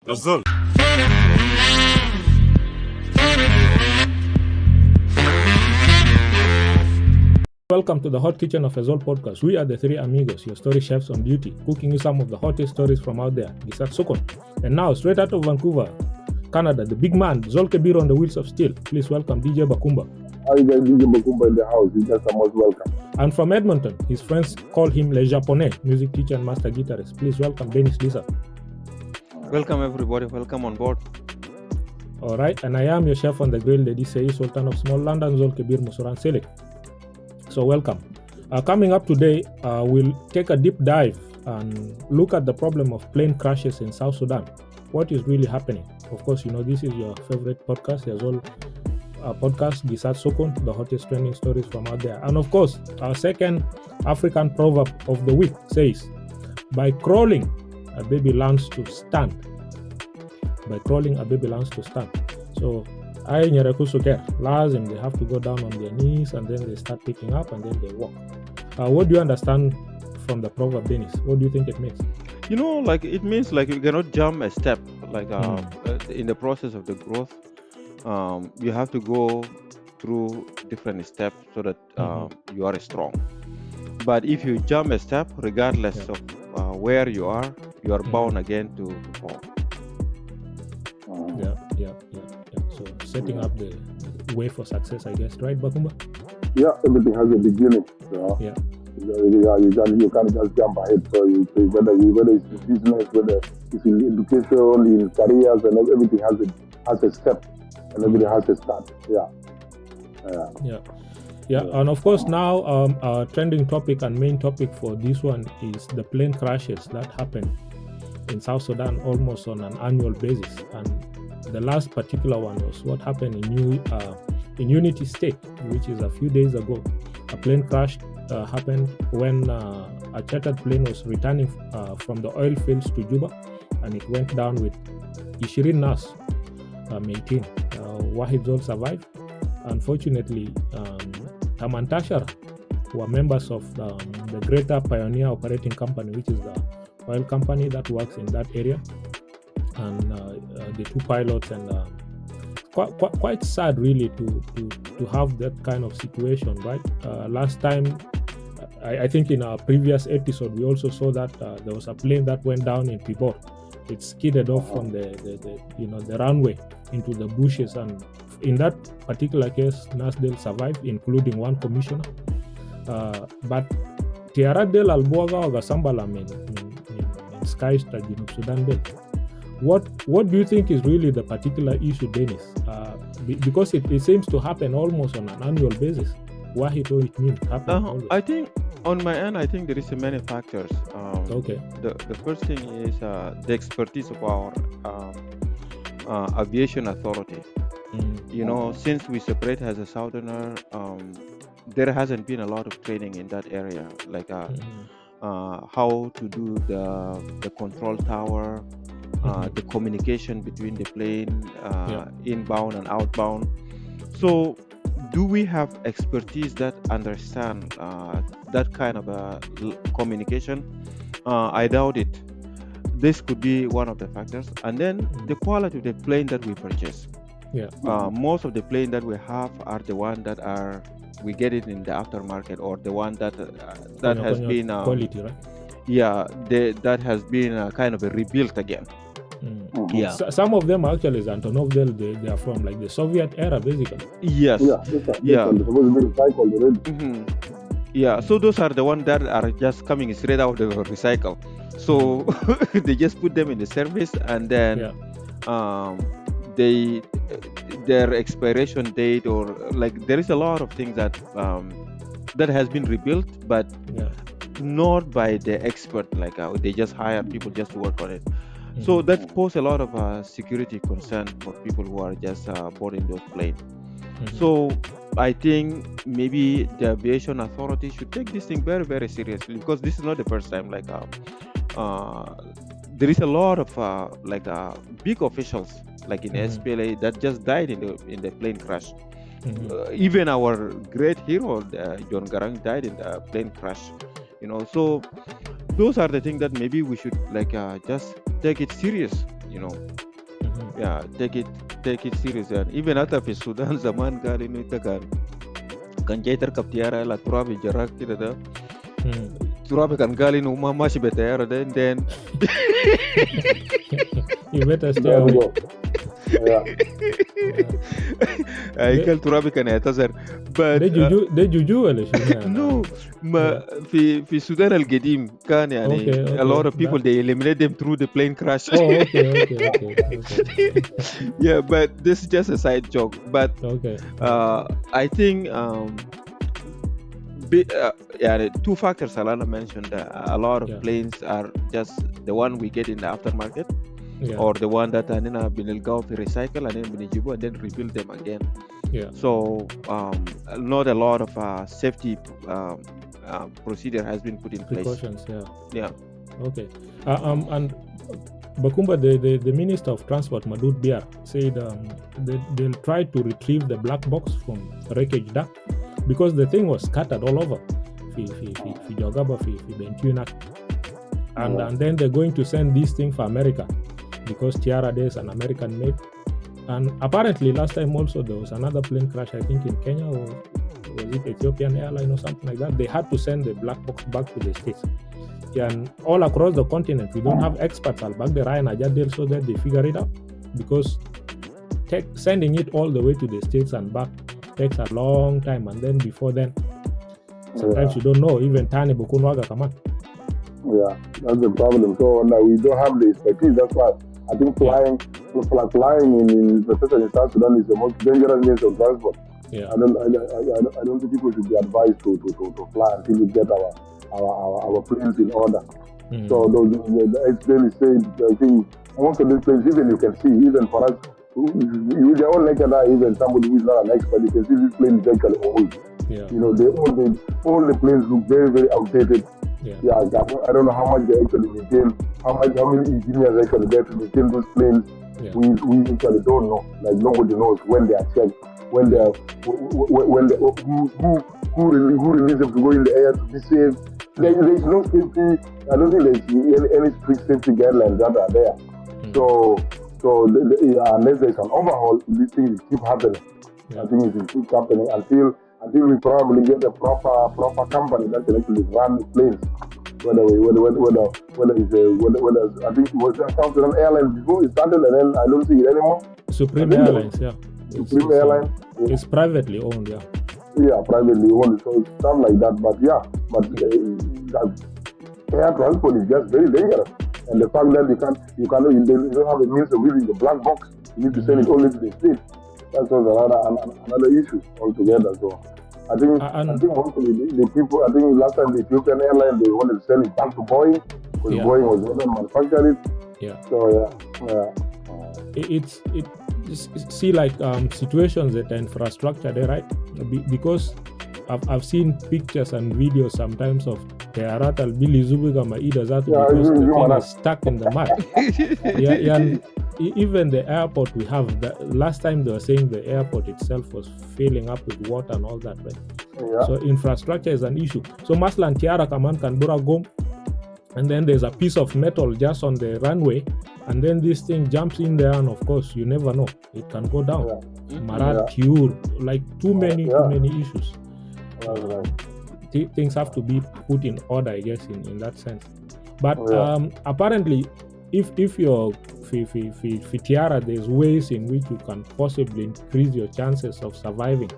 Yazol. Welcome to the Hot Kitchen of Yazol Podcast. We are the three amigos, your story chefs on duty, cooking you some of the hottest stories from out there, Sot Sukun. And now, straight out of Vancouver, Canada, the big man, Zol Kebir on the wheels of steel. Please welcome DJ Bakumba. How you guys, DJ Bakumba in the house? You guys are most welcome. And from Edmonton, his friends call him Le Japonais, music teacher and master guitarist. Please welcome Dennis Lissa. Welcome everybody, welcome on board. All right, and I am your chef on the grill, Dedi Seyi, Sultan of Small London, Zol Kebir Musuran Selek. So welcome. Coming up today, we'll take a deep dive and look at the problem of plane crashes in South Sudan. What is really happening? Of course, you know, this is your favorite podcast, Yazol Podcast, Sot Sukun, the hottest trending stories from out there. And of course, our second African proverb of the week says, by crawling, a baby learns to stand. By crawling, a baby learns to stand. So, they have to go down on their knees and then they start picking up and then they walk. What do you understand from the proverb, Dennis? What do you think it means? You know, like it means like you cannot jump a step. Like in the process of the growth, you have to go through different steps so that you are strong. But if you jump a step, regardless of where you are bound again to fall. Yeah. So setting up the way for success, I guess, right, Bakumba? Yeah, everything has a beginning. So Yeah. You can't just jump ahead. So whether it's in business, whether it's in education, in careers, and everything has a step, and everything has a start. Yeah. And of course, now our trending topic and main topic for this one is the plane crashes that happen in South Sudan almost on an annual basis. And the last particular one was what happened in Unity State, which is a few days ago. A plane crash happened when a chartered plane was returning from the oil fields to Juba, and it went down with 20 Nas, 18. Wahid Zol survived. Unfortunately, Tamantashar, who are members of the Greater Pioneer Operating Company, which is the oil company that works in that area, and the two pilots, and quite sad really to have that kind of situation, right? Last time, I think in our previous episode, we also saw that there was a plane that went down in Pibor. It skidded off from the runway into the bushes, and in that particular case, Nasdel survived, including one commissioner. But Tiaradel Alboga or Sambala in Sky Junub Sudan Del. What do you think is really the particular issue, Dennis? Because it seems to happen almost on an annual basis. Why it means happen? I think on my end, I think there is many factors. Okay. The first thing is the expertise of our aviation authority. You know, since we separate as a southerner, there hasn't been a lot of training in that area, like how to do the control tower, the communication between the plane, inbound and outbound. So, do we have expertise that understand that kind of communication? I doubt it. This could be one of the factors. And then the quality of the plane that we purchase. Yeah. Most of the plane that we have are the one that we get it in the aftermarket, or the one that has been quality, right? Yeah, that has been kind of rebuilt again. Yeah. Some of them actually is Antonov. They are from like the Soviet era, basically. Yes. Yeah. Yeah. So those are the ones that are just coming straight out of the recycle. So they just put them in the service, and then their expiration date, or like there is a lot of things that has been rebuilt, but not by the expert. Like they just hire people just to work on it. So that poses a lot of security concern for people who are just boarding those planes. So I think maybe the aviation authority should take this thing very, very seriously, because this is not the first time. Like there is a lot of big officials like in SPLA that just died in the plane crash. Even our great hero John Garang died in the plane crash. You know, so those are the things that maybe we should just take it serious, Yeah, take it serious. And even after في السودان زمان قال إنه أنت كان جاي تركب طيارة لا ترابي جراك كده ده ترابي كان قال إنه ما ماشي بالطيارة ده then You better stay away. هيكل ترابي كان يعتذر. But ده جوجو ولا شنو؟ no ما في السودان القديم كان يعني a lot of people they eliminate them through the plane crash. Okay. Yeah, but this is just a side joke. But I think yeah, two factors Alana mentioned. A lot of planes are just the one we get in the aftermarket, or the one that بنلقاه في recycle and then بنجيبه and then rebuild them again. Yeah. So not a lot of safety procedure has been put in place. Precautions. Yeah. Okay. And Bakumba, the Minister of Transport, Madud Biar, said they'll try to retrieve the black box from wreckage duct because the thing was scattered all over. Fi Jogaba, fi Bentuna. And then they're going to send this thing for America because Tiara Day is an American made. And apparently last time also there was another plane crash, I think in Kenya, or was it Ethiopian Airline or something like that. They had to send the black box back to the States. And all across the continent, we don't have experts back there and Ajadel so that they figure it out. Because sending it all the way to the States and back takes a long time. And then before then, sometimes you don't know, even Tani Bukunwaga Kaman. Yeah, that's the problem. So now we don't have the expertise. That's why I think flying in especially in South Sudan is the most dangerous means of transport. Yeah. I don't think people should be advised to fly until we get our planes in order. So the explain is saying, I think most of these planes, even you can see, even for us, with your own naked eye, even somebody who is not an expert, you can see this plane is actually old. Yeah. You know, all the planes look very, very outdated. Yeah, I don't know how much they actually maintain, how many engineers actually there to maintain those planes. Yeah. We actually don't know. Like nobody knows when they are checked, when they are, who released them to go in the air to be safe. There is no safety. I don't think there's any strict safety guidelines that are there. So unless there's an overhaul, these things will keep happening. I think it will keep happening until we probably get a proper company that can actually run the planes. Whether I think it was South Sudan Airlines before it started, and then I don't see it anymore. Supreme Airlines, Supreme Airlines. It's privately owned, Yeah, privately owned, so it's stuff like that. But air transport is just very dangerous. And the fact that you don't have a means of reading the black box, you need to send it only to the state. That's also another issue altogether. So I think hopefully the people, I think last time the Ethiopian Airline, they wanted to sell it back to Boeing because Boeing was the one that manufactured it. Yeah. So see like situations that are infrastructure there, right? Because I've seen pictures and videos sometimes of Tearat al-Bili Zubiga Maida Zatu because the thing is stuck in the mud. And even the airport we have, last time they were saying the airport itself was filling up with water and all that, right? Yeah. So infrastructure is an issue. So Maslan Tiara Kaman Kanbura Gom, and then there's a piece of metal just on the runway, and then this thing jumps in there, and of course you never know, it can go down. Marat, Cure, like too many issues. Things have to be put in order, I guess, in that sense. But apparently, if you're Tiara, there's ways in which you can possibly increase your chances of surviving.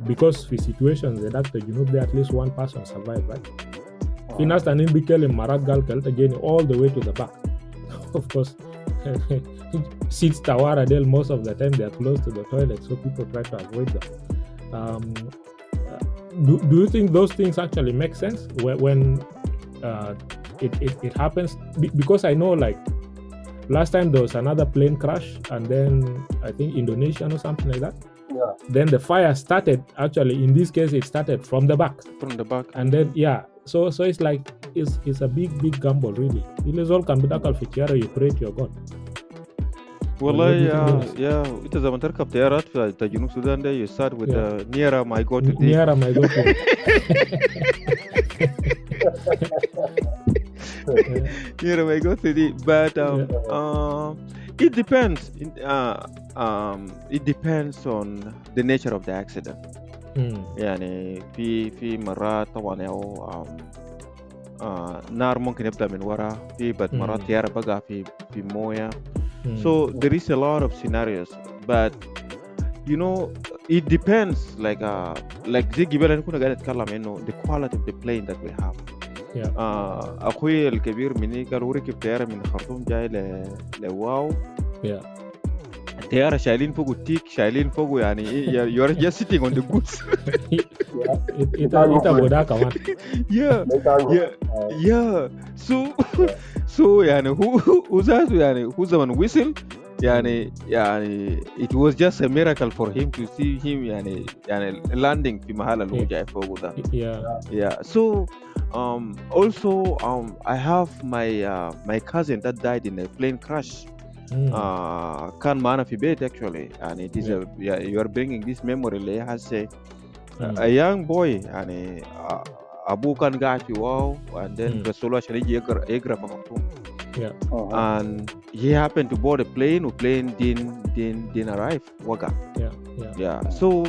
Because for situations the doctor, at least one person survive, right? Finas and in Bikel and Marat Galkel again all the way to the back. Of course, seats Tawara Del most of the time they are close to the toilet, so people try to avoid them. Do you think those things actually make sense when it happens? Because I know like last time there was another plane crash, and then I think Indonesian or something like that. Yeah. Then the fire started, actually in this case it started from the back. And then so it's like it's a big gamble really. It is all can be dakal fitiara, you pray to your God. والله يا انت زي ما تركب طيارات في جنوب السودان ده you start with nearer my go to nearer my go to nearer my go to but It depends. It depends on the nature of the accident. يعني في مرات طبعا نار ممكن يبدأ من ورا، في مرات طيارة بقع في موية. So there is a lot of scenarios, but it depends. Like زي قبل أنا كنا قاعد نتكلم إنه the quality of the plane that we have. أخوي الكبير مني قال هو ركب طيارة من الخرطوم جاي لواو. الطيارة شايلين فوقه التيك، شايلين فوقه يعني you are just sitting on the goods. إنت بودا كمان. Yeah. So يعني هو ذاته يعني هو زمن وصل يعني it was just a miracle for him to see him يعني landing في محل اللي هو جاي فوقه ده. Yeah. So also I have my cousin that died in a plane crash. كان معنا في بيت actually يعني this you are bringing this memory اللي has a young boy يعني أبوه كان قاعد في واو and then رسوله عشان يجي يقرأ في خرطوم. And he happened to board a plane and plane didn't arrive. وقع. So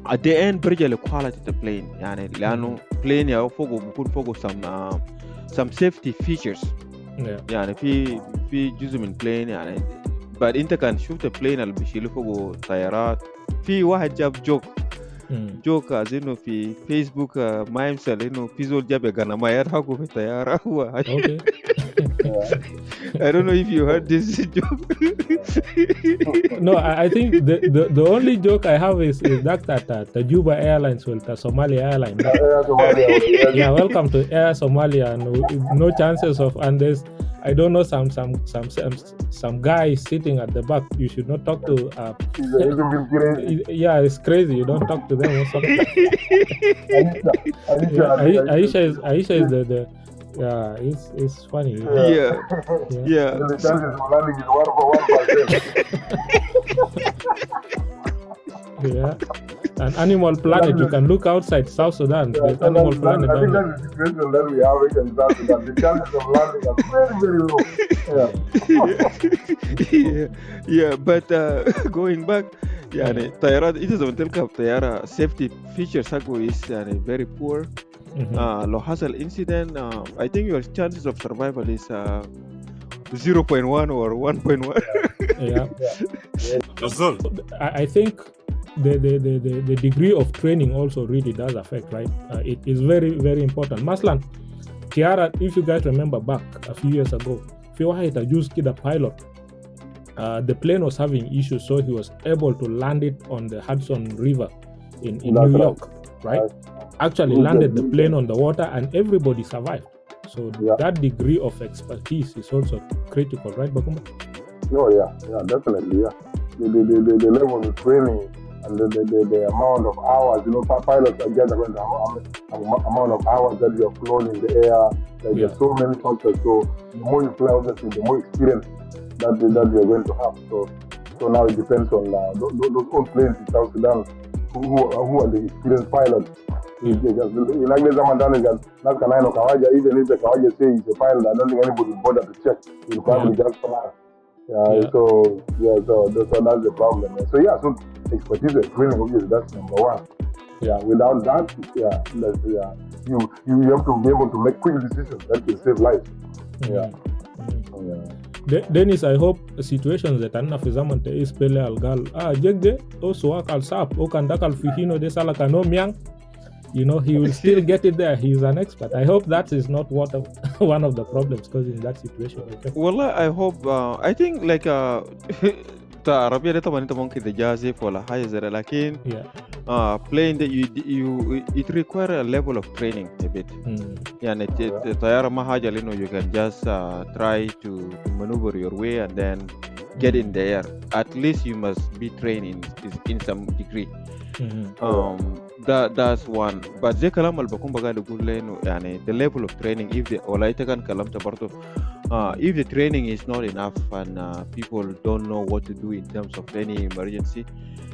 at the end برجع لquality the plane يعني لأنه plane يا فوقه بيكون فوقه some safety features. يعني في جزء من plane يعني بعد انت كان شفت plane اللي بيشيلوا فوقه طيارات. في واحد جاب جوك أظنه في فيسبوك ما يمثل إنه في زول جاب غنمايات حقه في الطيارة. هو I don't know if you heard this joke. No, I think the only joke I have is that the Juba Airlines will the Somalia Airline. Yeah, welcome to Air Somalia. No chances of, and there's I don't know some guy sitting at the back. You should not talk to. Yeah, it's crazy. You don't talk to them or something. Aisha is the. Yeah, it's funny. Yeah. The chances of landing is 1 for 1%. Yeah, an Animal Planet. You can look outside South Sudan. There's Animal Planet. I think that's the situation that we have in South Sudan. The chances of landing are very, very low. Yeah. But going back, يعني طيارات إذا زمان تلقى طيارة safety features حقه is يعني very poor. لو حصل incident, I think your chances of survival is 0.1 or 1.1. Yazol. I think the degree of training also really does affect, right? It is very, very important. Maslan, Tiara, if you guys remember back a few years ago, Fiwahita used the pilot. The plane was having issues, so he was able to land it on the Hudson River in New York, right? Actually landed the plane on the water and everybody survived. So that degree of expertise is also critical, right, Bakumba? Oh yeah, definitely, yeah. The level of training and the amount of hours, pilots are just going to have amount of hours that you have flown in the air. There's so many factors. So the more you fly, obviously, the more experience that you're going to have. So now it depends on those old planes in South Sudan who are the experienced pilots. Even if the Kawaja says he's a pilot, I don't think anybody would bother to check. He'll probably just fly. So that's the problem. So expertise and training, obviously, that's number one. Without that, you have to be able to make quick decisions that will save lives. Dennis, I hope situations that Anna Fizamante is Pele Algal, Jegde, also Akal Sap, Okandakal Fihino de Salakanomiang. He will still get it there. He's an expert. I hope that is not one of the problems causing that situation. Okay? Well, I hope. I think like العربية دي طبعا انت ممكن تجازف ولا حاجة زي ده لكن playing that it require a level of training a bit. يعني الطيارة ما حاجة لأنه you can just try to maneuver your way and then get in the air. At least you must be trained in some degree. That's one. But زي كلام اللي بكون بقى أقول له إنه يعني the level of training if the ولا إنت كان كلامته برضو if the training is not enough and people don't know what to do in terms of any emergency,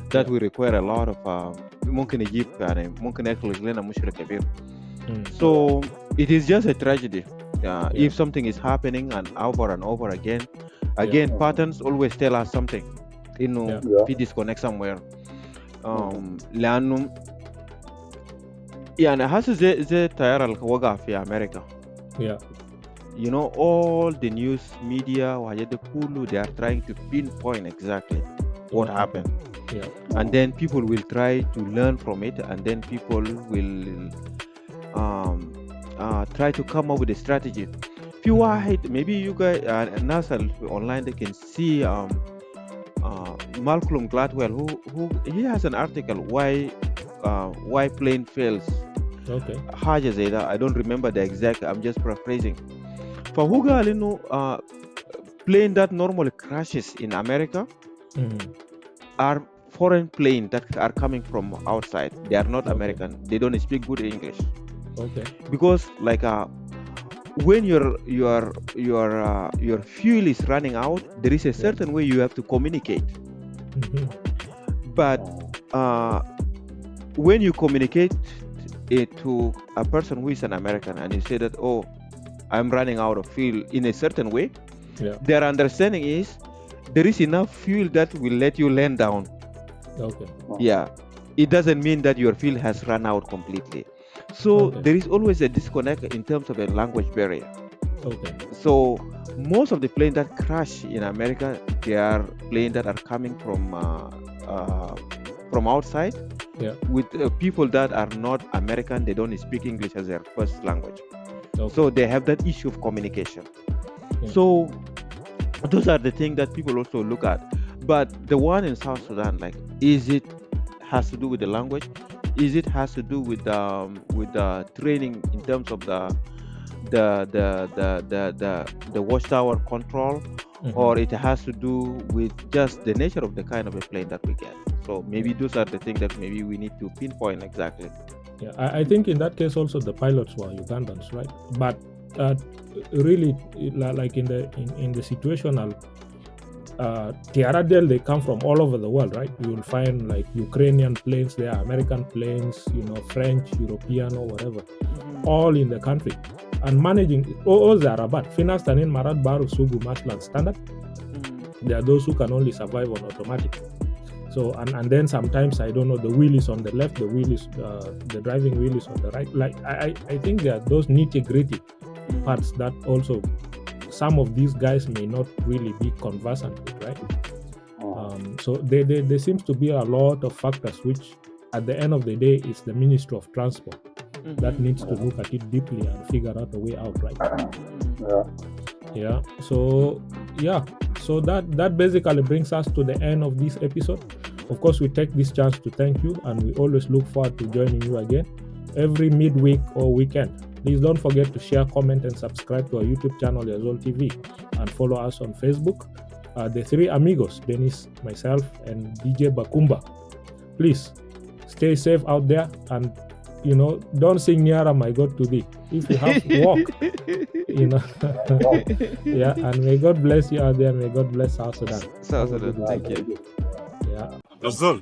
that will require a lot of ممكن يجيب يعني ممكن يخلق لنا مشكلة كبير. So it is just a tragedy If something is happening and over again, patterns always tell us something. If we disconnect somewhere. لأنه يعني حاسس زي التيار اللي وقع في أمريكا. All the news media وحاجات دي كله they are trying to pinpoint exactly what happened. And then people will try to learn from it, and then people will try to come up with a strategy. في واحد maybe you guys الناس online they can see Malcolm Gladwell who he has an article why plane fails. حاجة زي ده. I don't remember the exact, I'm just paraphrasing. فهو قال إنه plane that normally crashes in America are foreign planes that are coming from outside. They are not American. They don't speak good English. Because like when your fuel is running out, there is a certain way you have to communicate. But when you communicate it to a person who is an American and you say that, oh, I'm running out of fuel in a certain way, their understanding is there is enough fuel that will let you land down. It doesn't mean that your fuel has run out completely. So there is always a disconnect in terms of a language barrier. So most of the planes that crash in America, they are planes that are coming from outside with people that are not American. They don't speak English as their first language. So they have that issue of communication. So those are the things that people also look at. But the one in South Sudan, like, is it has to do with the language? Is it has to do with the training in terms of the watchtower control, or it has to do with just the nature of the kind of a plane that we get? So maybe those are the things that maybe we need to pinpoint exactly. I think in that case also the pilots were Ugandans, right? But really, like in the situational TRDL, they come from all over the world, right? You will find like Ukrainian planes there, American planes, French, European, or whatever, all in the country. And managing all the Arabat, Finas Tanin Marat Baru Sugu Maslan standard, there are those who can only survive on automatic. So, and then sometimes, I don't know, the wheel is on the left, the wheel is, the driving wheel is on the right. Like, I think there are those nitty-gritty parts that also some of these guys may not really be conversant with, right? So there seems to be a lot of factors which, at the end of the day, is the Ministry of Transport that needs to look at it deeply and figure out a way out, right? So that basically brings us to the end of this episode. Of course, we take this chance to thank you, and we always look forward to joining you again every midweek or weekend. Please don't forget to share, comment, and subscribe to our YouTube channel, Yazol TV, and follow us on Facebook. The three amigos, Dennis, myself, and DJ Bakumba. Please stay safe out there, and don't sing Nyara, my God, to thee. If you have to walk, and may God bless you out there. May God bless South Sudan. South Sudan, thank you. Yazol.